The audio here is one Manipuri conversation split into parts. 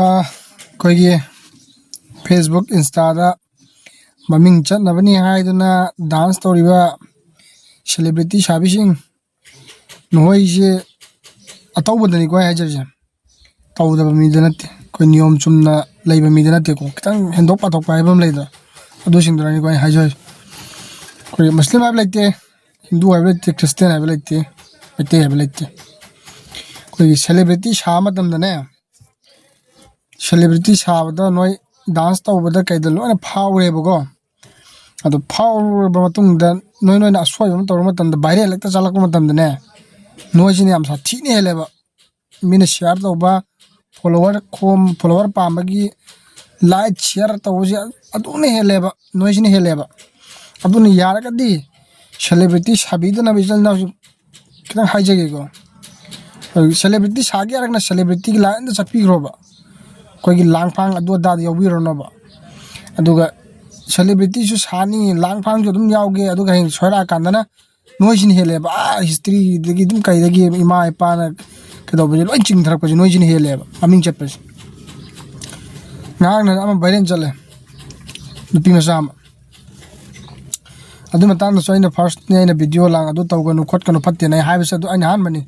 ꯑꯩꯈꯣꯏꯒꯤ ꯐꯦꯁꯕꯨꯛ ꯏꯟꯁꯇꯥꯗ ꯃꯃꯤꯡ ꯆꯠꯅꯕꯅꯤ ꯍꯥꯏꯗꯨꯅ ꯗꯥꯟꯁ ꯇꯧꯔꯤꯕ ꯁꯦꯂꯤꯕ꯭रिꯇꯤ ꯁꯥꯕꯤꯁꯤꯡ ꯅꯣꯏꯁꯦ ꯑꯇꯧꯕꯗꯅꯤꯀꯣ ꯑꯩ ꯍꯥꯏꯖꯔꯤꯁꯦ ꯇꯧꯗꯕ ꯃꯤꯗ ꯅꯠꯇꯦ ꯑꯩꯈꯣꯏ ꯅꯤꯌꯣꯝ ꯆꯨꯝꯅ ꯂꯩꯕ ꯃꯤꯗ ꯅꯠꯇꯦꯀꯣ ꯈꯤꯇꯪ ꯍꯦꯟꯗꯣꯛ ꯄꯥꯊꯣꯛꯄ ꯍꯥꯏꯕ ꯑꯃ ꯂꯩꯗꯅ ꯑꯗꯨꯁꯤꯡꯗꯨꯅꯅꯤꯀꯣ ꯑꯩ ꯍꯥꯏꯖꯔꯤꯁꯦ ꯑꯩꯈꯣꯏ ꯃꯨꯁꯂꯤꯝ ꯍꯥꯏꯕ ꯂꯩꯇꯦ ꯍꯤꯟꯗꯨ ꯍꯥꯏꯕ ꯂꯩꯇꯦ ꯈ꯭ꯔꯤꯁꯇꯤꯌꯥꯟ ꯍꯥꯏꯕ ꯂꯩꯇꯦ ꯃꯩꯇꯩ ꯍꯥꯏꯕ ꯂꯩꯇꯦ ꯑꯩꯈꯣꯏꯒꯤ ꯁꯦꯂꯤꯕ꯭रिꯇꯤ ꯁꯥꯕ ꯃꯇꯝꯗꯅꯦ ꯁꯦꯂꯤꯕ꯭रिꯇꯤ ꯁꯥꯕꯗ ꯅꯣꯏ ꯗꯥꯟꯁ ꯇꯧꯕꯗ ꯀꯩꯗ ꯂꯣꯏꯅ ꯐꯥꯎꯔꯦꯕꯀꯣ ꯑꯗꯣ ꯐꯥꯎꯔꯕ ꯃꯇꯨꯡꯗ ꯅꯣꯏꯅ ꯑꯁꯣꯏꯕ ꯑꯃ ꯇꯧꯔ ꯃꯇꯝꯗ ꯚꯥꯏꯔꯦꯜ ꯍꯦꯛꯇ ꯆꯠꯂꯛꯄ ꯃꯇꯝꯗꯅꯦ ꯅꯣꯏꯁꯤꯅ ꯌꯥꯝ ꯁꯥꯊꯤꯅ ꯍꯦꯜꯂꯦꯕ ꯃꯤꯅ ꯁꯤꯌꯥꯔ ꯇꯧꯕ ꯐꯣꯂꯣꯋꯔ ꯄꯥꯝꯕꯒꯤ ꯂꯥꯏꯛ ꯁꯤꯌꯥꯔ ꯇꯧꯕꯁꯦ ꯑꯗꯨꯅ ꯍꯦꯜꯂꯦꯕ ꯅꯣꯏꯁꯤꯅ ꯍꯦꯜꯂꯦꯕ ꯑꯗꯨꯅ ꯌꯥꯔꯒꯗꯤ ꯁꯦꯂꯤꯕ꯭रिꯇꯤ ꯁꯥꯕꯤꯗꯅꯕ ꯏꯆꯤꯜ ꯏꯅꯥꯎꯁꯨ ꯈꯤꯇꯪ ꯍꯥꯏꯖꯒꯦꯀꯣ ꯁꯦꯂꯤꯕ꯭रिꯇꯤ ꯁꯥꯒꯦ ꯍꯥꯏꯔꯒꯅ ꯁꯦꯂꯤꯕ꯭रिꯇꯤꯒꯤ ꯂꯥꯏꯟꯗ ꯆꯠꯄꯤꯈ꯭ꯔꯣꯕ ꯑꯩꯈꯣꯏꯒꯤ ꯂꯥꯡꯐꯥꯡ ꯑꯗꯨ ꯑꯗꯥꯗ ꯌꯥꯎꯕꯤꯔꯨꯅꯣꯕ ꯑꯗꯨꯒ ꯁꯦꯂꯤꯕ꯭ꯔꯤꯇꯤꯁꯨ ꯁꯥꯅꯤ ꯂꯥꯡꯐꯥꯡꯁꯨ ꯑꯗꯨꯝ ꯌꯥꯎꯒꯦ ꯑꯗꯨꯒ ꯍꯌꯦꯡ ꯁꯣꯏꯔꯛꯑꯀꯥꯟꯗꯅ ꯅꯣꯏꯁꯤꯅ ꯍꯦꯜꯂꯦꯕ ꯍꯤꯁꯇ꯭ꯔꯤꯗꯒꯤ ꯑꯗꯨꯝ ꯀꯩꯗꯒꯤ ꯏꯃꯥ ꯏꯄꯥꯅ ꯀꯩꯗꯧꯕꯁꯦ ꯂꯣꯏ ꯆꯤꯡꯊꯔꯛꯄꯁꯦ ꯅꯣꯏꯁꯤꯅ ꯍꯦꯜꯂꯦꯕ ꯃꯃꯤꯡ ꯆꯠꯄꯁꯦ ꯉꯥꯏꯍꯥꯛꯅ ꯑꯃ ꯚꯥꯏꯔꯦꯜ ꯆꯠꯂꯦ ꯅꯨꯄꯤ ꯃꯆꯥ ꯑꯃ ꯑꯗꯨ ꯃꯇꯥꯡꯗꯁꯨ ꯑꯩꯅ ꯐꯥꯔꯁꯅꯦ ꯑꯩꯅ ꯚꯤꯗꯤꯑꯣ ꯂꯥꯡ ꯑꯗꯨ ꯇꯧꯒꯅꯨ ꯈꯣꯠꯀꯅꯨ ꯐꯠꯇꯦꯅ ꯑꯩ ꯍꯥꯏꯕꯁꯦ ꯑꯗꯨ ꯑꯩꯅ ꯑꯍꯥꯟꯕꯅꯤ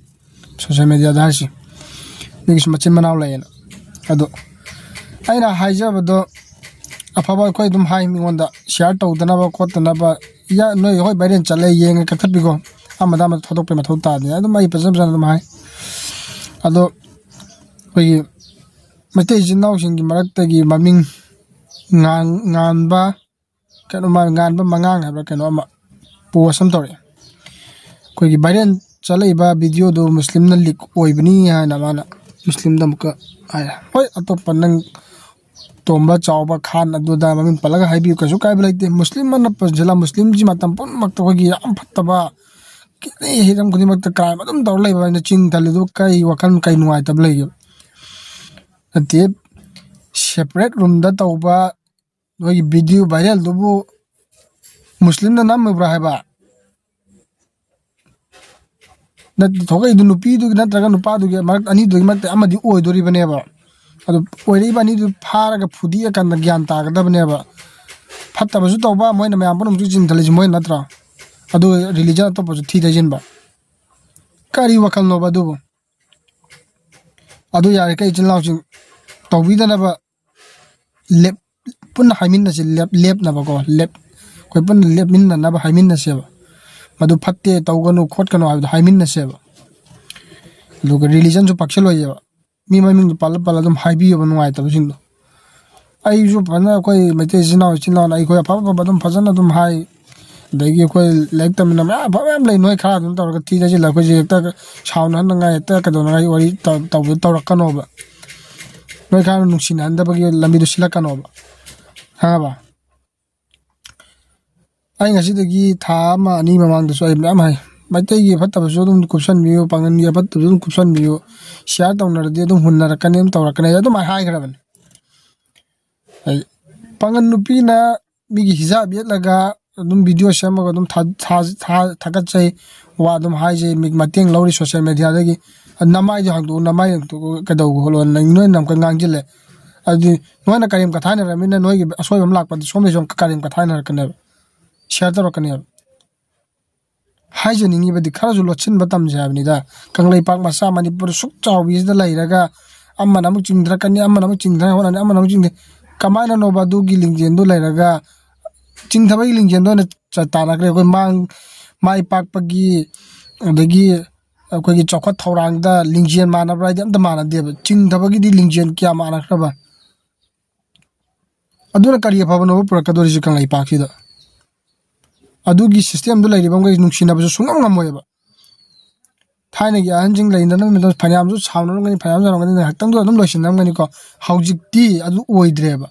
ꯁꯣꯁꯤꯌꯦꯜ ꯃꯦꯗꯤꯌꯥꯗ ꯍꯥꯏꯔꯤꯁꯤ ꯃꯤꯒꯤꯁꯨ ꯃꯆꯤꯟ ꯃꯅꯥꯎ ꯂꯩꯌꯦꯅ ꯑꯗꯣ ꯑꯩꯅ ꯍꯥꯏꯖꯕꯗꯣ ꯑꯐꯕ ꯑꯩꯈꯣꯏ ꯑꯗꯨꯝ ꯍꯥꯏ ꯃꯤꯉꯣꯟꯗ ꯁꯤꯌꯥꯔ ꯇꯧꯗꯅꯕ ꯈꯣꯠꯇꯅꯕ ꯅꯣꯏ ꯍꯣꯏ ꯚꯥꯏꯔꯦꯜ ꯆꯠꯂꯦ ꯌꯦꯡꯉ ꯀꯛꯊꯠꯄꯤꯀꯣ ꯑꯃꯗ ꯊꯣꯛꯇꯣꯛꯄꯩ ꯃꯊꯧ ꯇꯥꯗꯦ ꯑꯗꯨꯝ ꯑꯩ ꯐꯖꯅ ꯑꯗꯨꯝ ꯍꯥꯏ ꯑꯗꯣ ꯑꯩꯈꯣꯏꯒꯤ ꯃꯩꯇꯩ ꯏꯆꯤꯜ ꯏꯅꯥꯎꯁꯤꯡꯒꯤ ꯃꯔꯛꯇꯒꯤ ꯃꯃꯤꯡ ꯉꯥꯟꯕ ꯉꯥꯟꯕ ꯃꯉꯥꯡ ꯍꯥꯏꯕ꯭ꯔꯥ ꯀꯩꯅꯣ ꯑꯃ ꯄꯣꯁ ꯑꯃ ꯇꯧꯔꯛꯑꯦ ꯑꯩꯈꯣꯏꯒꯤ ꯚꯥꯏꯔꯦꯜ ꯆꯠꯂꯛꯏꯕ ꯚꯤꯗꯤꯑꯣꯗꯨ ꯃꯨꯁꯂꯤꯝꯅ ꯂꯤꯛ ꯑꯣꯏꯕꯅꯤ ꯍꯥꯏꯅ ꯃꯥꯅ ꯃꯨꯁꯂꯤꯝꯗ ꯑꯃꯨꯛꯀ ꯍꯥꯏꯔꯦ ꯍꯣꯏ ꯑꯇꯣꯞꯄ ꯅꯪ ꯇꯣꯝꯕ ꯆꯥꯎꯕ ꯈꯥꯟ ꯑꯗꯨꯗ ꯃꯃꯤꯡ ꯄꯜꯂꯒ ꯍꯥꯏꯕꯤꯌꯨ ꯀꯩꯁꯨ ꯀꯥꯏꯕ ꯂꯩꯇꯦ ꯃꯨꯁꯂꯤꯝ ꯑꯃꯅ ꯄꯟꯁꯤꯜꯂ ꯃꯨꯁꯂꯤꯝꯁꯤ ꯃꯇꯝ ꯄꯨꯝꯅꯃꯛꯇ ꯑꯩꯈꯣꯏꯒꯤ ꯌꯥꯝ ꯐꯠꯇꯕ ꯍꯤꯔꯝ ꯈꯨꯗꯤꯡꯃꯛꯇ ꯀ꯭ꯔꯥꯏꯝ ꯑꯗꯨꯝ ꯇꯧꯔ ꯂꯩꯕ ꯑꯩꯅ ꯆꯤꯡ ꯊꯜꯂꯤꯗꯨ ꯀꯩ ꯋꯥꯈꯜ ꯀꯩ ꯅꯨꯡꯉꯥꯏꯇꯕ ꯂꯩꯒꯦ ꯅꯠꯇꯦ ꯁꯦꯄꯔꯦꯠ ꯔꯨꯝꯗ ꯇꯧꯕ ꯅꯣꯏꯒꯤ ꯚꯤꯗꯤꯑꯣ ꯚꯥꯏꯔꯦꯜꯗꯨꯕꯨ ꯃꯨꯁꯂꯤꯝꯅ ꯅꯝꯃꯕ꯭ꯔꯥ ꯍꯥꯏꯕ ꯊꯣꯛꯂꯛꯏꯗꯨ ꯅꯨꯄꯤꯗꯨꯒꯤ ꯅꯠꯇ꯭ꯔꯒ ꯅꯨꯄꯥꯗꯨꯒꯤ ꯃꯔꯛ ꯑꯅꯤꯗꯨꯒꯤ ꯃꯔꯛꯇ ꯑꯃꯗꯤ ꯑꯣꯏꯗꯣꯔꯤꯕꯅꯦꯕ ꯑꯗꯨ ꯑꯣꯏꯔꯛꯏꯕ ꯑꯅꯤꯗꯨ ꯐꯥꯔꯒ ꯐꯨꯗꯤꯑꯀꯥꯟꯗ ꯒ꯭ꯌꯥꯟ ꯇꯥꯒꯗꯕꯅꯦꯕ ꯐꯠꯇꯕꯁꯨ ꯇꯧꯕ ꯃꯣꯏꯅ ꯃꯌꯥꯝ ꯄꯨꯝꯅꯃꯛꯁꯨ ꯆꯤꯡꯊꯜꯂꯤꯁꯤ ꯃꯣꯏ ꯅꯠꯇ꯭ꯔꯣ ꯑꯗꯨꯒ ꯔꯤꯂꯤꯖꯟ ꯑꯇꯣꯞꯄꯁꯨ ꯊꯤ ꯇꯩꯁꯤꯟꯕ ꯀꯔꯤ ꯋꯥꯈꯜꯅꯣꯕ ꯑꯗꯨꯕꯨ ꯑꯗꯨ ꯌꯥꯔꯤꯈꯩ ꯏꯆꯤꯜ ꯏꯅꯥꯎꯁꯤꯡ ꯇꯧꯕꯤꯗꯅꯕ ꯄꯨꯟꯅ ꯍꯥꯏꯃꯤꯟꯅꯁꯤ ꯂꯦꯞꯅꯕꯀꯣ ꯑꯩꯈꯣꯏ ꯄꯨꯟꯅ ꯂꯦꯞꯃꯤꯟꯅꯅꯕ ꯍꯥꯏꯃꯤꯟꯅꯁꯦꯕ ꯃꯗꯨ ꯐꯠꯇꯦ ꯇꯧꯒꯅꯨ ꯈꯣꯠꯀꯅꯨ ꯍꯥꯏꯕꯗꯣ ꯍꯥꯏꯃꯤꯟꯅꯁꯦꯕ ꯑꯗꯨꯒ ꯔꯤꯂꯤꯖꯟꯁꯨ ꯄꯥꯛꯁꯜꯂꯣꯏꯌꯦꯕ ꯃꯤ ꯃꯃꯤꯡꯗꯨ ꯄꯜꯂ ꯑꯗꯨꯝ ꯍꯥꯏꯕꯤꯌꯦꯕ ꯅꯨꯡꯉꯥꯏꯇꯕꯁꯤꯡꯗꯣ ꯑꯩꯁꯨ ꯐꯖꯅ ꯑꯩꯈꯣꯏ ꯃꯩꯇꯩ ꯏꯆꯤꯜ ꯏꯅꯥꯎꯅ ꯑꯩꯈꯣꯏ ꯑꯐꯕ ꯑꯗꯨꯝ ꯐꯖꯅ ꯑꯗꯨꯝ ꯍꯥꯏ ꯑꯗꯒꯤ ꯑꯩꯈꯣꯏ ꯂꯥꯏꯔꯤꯛ ꯇꯝꯃꯤꯟꯅ ꯃꯌꯥꯝ ꯑꯐꯕ ꯃꯌꯥꯝ ꯂꯩ ꯅꯣꯏ ꯈꯔ ꯑꯗꯨꯝ ꯇꯧꯔꯒ ꯊꯤ ꯇꯩꯁꯤꯜꯂ ꯑꯩꯈꯣꯏꯁꯦ ꯍꯦꯛꯇ ꯁꯥꯎꯅꯍꯟꯅꯉꯥꯏ ꯍꯦꯛꯇ ꯀꯩꯗꯧꯅꯉꯥꯏ ꯋꯥꯔꯤ ꯇꯧꯔꯛꯀꯅꯣꯕ ꯅꯣꯏ ꯈꯔ ꯅꯨꯡꯁꯤꯅꯍꯟꯗꯕꯒꯤ ꯂꯝꯕꯤꯗꯣ ꯁꯤꯜꯂꯛꯀꯅꯣꯕ ꯈꯪꯉꯕ ꯑꯩ ꯉꯁꯤꯗꯒꯤ ꯊꯥ ꯑꯃ ꯑꯅꯤ ꯃꯃꯥꯡꯗꯁꯨ ꯑꯩ ꯃꯌꯥꯝ ꯍꯥꯏ ꯃꯩꯇꯩꯒꯤ ꯐꯠꯇꯕꯁꯨ ꯑꯗꯨꯝ ꯀꯨꯞꯁꯟꯕꯤꯌꯨ ꯄꯥꯡꯒꯟꯒꯤ ꯐꯠꯇꯕꯁꯨ ꯑꯗꯨꯝ ꯀꯨꯞꯁꯟꯕꯤꯌꯨ ꯁꯤꯌꯥꯔ ꯇꯧꯅꯔꯗꯤ ꯑꯗꯨꯝ ꯍꯨꯟꯅꯔꯛꯀꯅꯤ ꯑꯗꯨꯝ ꯇꯧꯔꯛꯀꯅꯤ ꯑꯗꯨꯝ ꯍꯥꯏꯈ꯭ꯔꯕꯅꯤ ꯄꯥꯡꯒꯟ ꯅꯨꯄꯤꯅ ꯃꯤꯒꯤ ꯍꯤꯖꯥꯕ ꯌꯦꯠꯂꯒ ꯑꯗꯨꯝ ꯚꯤꯗꯤꯑꯣ ꯁꯦꯝꯃꯒ ꯑꯗꯨꯝ ꯊꯥꯒꯠꯆꯩ ꯋꯥ ꯑꯗꯨꯝ ꯍꯥꯏꯖꯩ ꯃꯇꯦꯡ ꯂꯧꯔꯤ ꯁꯣꯁꯤꯌꯦꯜ ꯃꯦꯗꯤꯌꯥꯗꯒꯤ ꯅꯃꯥꯏꯗꯣ ꯍꯥꯡꯗꯣꯛꯎ ꯅꯃꯥꯏ ꯍꯥꯡꯗꯣꯛꯎ ꯀꯩꯗꯧꯕ ꯈꯣꯠꯂꯣ ꯅꯣꯏꯅ ꯑꯃꯨꯛꯀ ꯉꯥꯡꯁꯤꯜꯂꯦ ꯑꯗꯨꯗꯤ ꯅꯣꯏꯅ ꯀꯔꯦꯝ ꯀꯊꯥꯏꯅꯔꯕꯅꯤꯅ ꯅꯣꯏꯒꯤ ꯑꯁꯣꯏꯕ ꯑꯃ ꯂꯥꯛꯄꯗ ꯁꯣꯝꯗꯁꯨ ꯑꯃꯨꯛꯀ ꯀꯔꯦꯝ ꯀꯊꯥꯏꯅꯔꯛꯀꯅꯦꯕ ꯁꯤꯌꯥꯔ ꯇꯧꯔꯛꯀꯅꯦꯕ ꯍꯥꯏꯖꯅꯤꯡꯉꯤꯕꯗꯤ ꯈꯔꯁꯨ ꯂꯣꯠꯁꯤꯟꯕ ꯇꯝꯁꯦ ꯍꯥꯏꯕꯅꯤꯗ ꯀꯪꯂꯩꯄꯥꯛ ꯃꯆꯥ ꯃꯅꯤꯄꯨꯔ ꯁꯨꯛ ꯆꯥꯎꯕꯤꯁꯤꯗ ꯂꯩꯔꯒ ꯑꯃꯅ ꯑꯃꯨꯛ ꯆꯤꯡꯊꯔꯛꯀꯅꯤ ꯑꯃꯅ ꯑꯃꯨꯛ ꯆꯤꯡꯊꯅ ꯍꯣꯠꯅꯅꯤ ꯑꯃꯅ ꯑꯃꯨꯛ ꯆꯤꯡꯊ ꯀꯃꯥꯏꯅꯅꯣꯕ ꯑꯗꯨꯒꯤ ꯂꯤꯡꯖꯦꯜꯗꯨ ꯂꯩꯔꯒ ꯆꯤꯡꯊꯕꯒꯤ ꯂꯤꯡꯖꯦꯜꯗꯣ ꯑꯣꯏꯅ ꯇꯥꯟꯅꯈ꯭ꯔꯦ ꯑꯩꯈꯣꯏ ꯃꯥꯏ ꯄꯥꯛꯄꯒꯤ ꯑꯗꯒꯤ ꯑꯩꯈꯣꯏꯒꯤ ꯆꯥꯎꯈꯠ ꯊꯧꯔꯥꯡꯗ ꯂꯤꯡꯖꯦꯜ ꯃꯥꯟꯅꯕ꯭ꯔꯥ ꯍꯥꯏꯗꯤ ꯑꯝꯇ ꯃꯥꯟꯅꯗꯦꯕ ꯆꯤꯡꯊꯕꯒꯤꯗꯤ ꯂꯤꯡꯖꯦꯜ ꯀꯌꯥ ꯃꯥꯟꯅꯈ꯭ꯔꯕ ꯑꯗꯨꯅ ꯀꯔꯤ ꯑꯐꯕꯅꯣꯕ ꯄꯨꯔꯛꯀꯗꯧꯔꯤꯁꯤ ꯀꯪꯂꯩꯄꯥꯛꯁꯤꯗ ꯑꯗꯨꯒꯤ ꯁꯤꯁꯇꯦꯝꯗꯨ ꯂꯩꯔꯤꯕꯈꯩ ꯅꯨꯡꯁꯤꯅꯕꯁꯨ ꯁꯨꯡꯉꯝ ꯉꯝꯃꯣꯏꯕ ꯊꯥꯏꯅꯒꯤ ꯑꯍꯟꯁꯤꯡ ꯂꯩꯅꯔꯝꯃꯤꯗ ꯐꯅꯌꯥꯝꯁꯨ ꯁꯥꯎꯅꯔꯝꯒꯅꯤ ꯐꯅꯌꯥꯝꯁꯨ ꯁꯥꯎꯅꯔꯝꯒꯅꯤ ꯉꯥꯏꯍꯥꯛꯇꯪꯗꯨ ꯑꯗꯨꯝ ꯂꯣꯏꯁꯤꯟꯅꯔꯝꯒꯅꯤꯀꯣ ꯍꯧꯖꯤꯛꯇꯤ ꯑꯗꯨ ꯑꯣꯏꯗ꯭ꯔꯦꯕ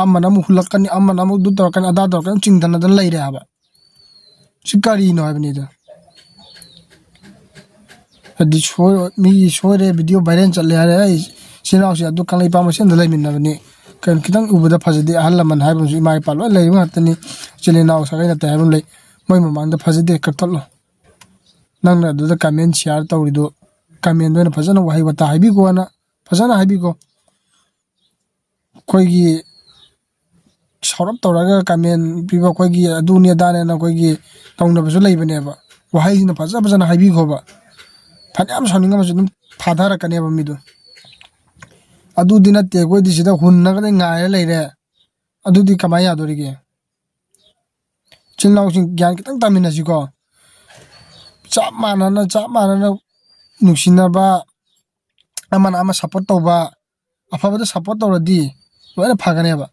ꯑꯃꯅ ꯑꯃꯨꯛ ꯍꯨꯜꯂꯛꯀꯅꯤ ꯑꯃꯅ ꯑꯃꯨꯛ ꯑꯗꯨ ꯇꯧꯔꯛꯀꯅꯤ ꯑꯗꯥ ꯇꯧꯔꯛꯀꯅꯤ ꯆꯤꯡꯊꯅꯗꯅ ꯂꯩꯔꯦ ꯍꯥꯏꯕ ꯁꯤ ꯀꯔꯤꯅꯣ ꯍꯥꯏꯕꯅꯤꯗ ꯍꯥꯏꯗꯤ ꯃꯤꯒꯤ ꯁꯣꯏꯔꯦ ꯚꯤꯗꯤꯑꯣ ꯚꯥꯏꯔꯦꯜ ꯆꯠꯂꯦ ꯍꯥꯏꯔꯦ ꯑꯩ ꯏꯆꯤꯜ ꯏꯅꯥꯎꯁꯦ ꯑꯗꯨ ꯀꯪꯂꯩꯄꯥꯛ ꯃꯁꯦꯟꯗ ꯂꯩꯃꯤꯟꯅꯕꯅꯤ ꯀꯩꯅꯣ ꯈꯤꯇꯪ ꯎꯕꯗ ꯐꯖꯗꯦ ꯑꯍꯜ ꯂꯃꯟ ꯍꯥꯏꯕ ꯑꯃꯁꯨ ꯏꯃꯥ ꯏꯄꯥ ꯂꯣꯏ ꯂꯩꯕ ꯉꯥꯛꯇꯅꯤ ꯏꯆꯤꯜ ꯏꯅꯥꯎ ꯁꯥꯒꯩ ꯅꯥꯇꯩ ꯍꯥꯏꯕ ꯑꯃ ꯂꯩ ꯃꯣꯏ ꯃꯃꯥꯡꯗ ꯐꯖꯗꯦ ꯀꯛꯊꯠꯂꯣ ꯅꯪꯅ ꯑꯗꯨꯗ ꯀꯃꯦꯟ ꯁꯤꯌꯥꯔ ꯇꯧꯔꯤꯗꯣ ꯀꯃꯦꯟꯗ ꯑꯣꯏꯅ ꯐꯖꯅ ꯋꯥꯍꯩ ꯋꯥꯇꯥ ꯍꯥꯏꯕꯤꯈꯣꯅ ꯐꯖꯅ ꯍꯥꯏꯕꯤꯈꯣ ꯑꯩꯈꯣꯏꯒꯤ ꯁꯥꯎꯔꯞ ꯇꯧꯔꯒ ꯀꯃꯦꯟ ꯄꯤꯕ ꯑꯩꯈꯣꯏꯒꯤ ꯑꯗꯨꯅꯤ ꯑꯗꯥꯅꯦꯅ ꯑꯩꯈꯣꯏꯒꯤ ꯇꯧꯅꯕꯁꯨ ꯂꯩꯕꯅꯦꯕ ꯋꯥꯍꯩꯁꯤꯅ ꯐꯖꯅ ꯍꯥꯏꯕꯤꯈꯣꯕ ꯐꯅꯌꯥꯝ ꯁꯥꯎꯅꯤꯡꯉꯝꯃꯁꯨ ꯑꯗꯨꯝ ꯊꯥꯊꯔꯛꯀꯅꯦꯕ ꯃꯤꯗꯣ ꯑꯗꯨꯗꯤ ꯅꯠꯇꯦ ꯑꯩꯈꯣꯏꯗꯤ ꯁꯤꯗ ꯍꯨꯟꯅꯒꯗ ꯉꯥꯏꯔ ꯂꯩꯔꯦ ꯑꯗꯨꯗꯤ ꯀꯃꯥꯏꯅ ꯌꯥꯗꯣꯔꯤꯒꯦ ꯏꯆꯤꯜ ꯏꯅꯥꯎꯁꯤꯡ ꯒ꯭ꯌꯥꯟ ꯈꯤꯇꯪ ꯇꯥꯃꯤꯟꯅꯁꯤꯀꯣ ꯆꯞ ꯃꯥꯟꯅꯅ ꯅꯨꯡꯁꯤꯅꯕ ꯑꯃꯅ ꯑꯃ ꯁꯞꯄꯣꯔꯠ ꯇꯧꯕ ꯑꯐꯕꯗ ꯁꯞꯄꯣꯔꯠ ꯇꯧꯔꯗꯤ ꯂꯣꯏꯅ ꯐꯒꯅꯦꯕ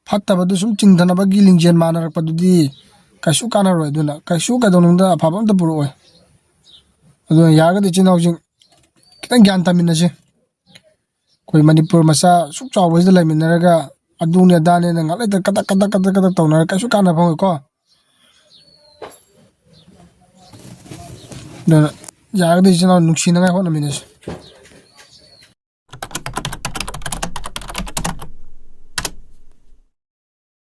ꯐꯠꯇꯕꯗꯨ ꯁꯨꯝ ꯆꯤꯡꯊꯅꯕꯒꯤ ꯂꯤꯡꯖꯦꯜ ꯃꯥꯟꯅꯔꯛꯄꯗꯨꯗꯤ ꯀꯩꯁꯨ ꯀꯥꯟꯅꯔꯣꯏ ꯑꯗꯨꯅ ꯀꯩꯁꯨ ꯀꯩꯗꯧꯅꯨꯡꯗ ꯑꯐꯕ ꯑꯝꯇ ꯄꯨꯔꯛꯑꯣꯏ ꯑꯗꯨꯅ ꯌꯥꯔꯒꯗꯤ ꯏꯆꯤꯜ ꯏꯅꯥꯎꯁꯤꯡ ꯈꯤꯇꯪ ꯒ꯭ꯌꯥꯟ ꯇꯥꯃꯤꯟꯅꯁꯤ ꯑꯩꯈꯣꯏ ꯃꯅꯤꯄꯨꯔ ꯃꯆꯥ ꯁꯨꯛ ꯆꯥꯎꯕꯁꯤꯗ ꯂꯩꯃꯤꯟꯅꯔꯒ ꯑꯗꯨꯅꯤ ꯑꯗꯥꯅꯦꯅ ꯉꯥꯛꯂꯩꯇ ꯀꯗꯛ ꯇꯧꯅꯔꯒ ꯀꯩꯁꯨ ꯀꯥꯟꯅꯕ ꯐꯪꯉꯣꯏꯀꯣ ꯑꯗꯨꯅ ꯌꯥꯔꯒꯗꯤ ꯏꯆꯤꯜ ꯏꯅꯥꯎ ꯅꯨꯡꯁꯤꯅꯉꯥꯏ ꯍꯣꯠꯅꯃꯤꯟꯅꯁꯤ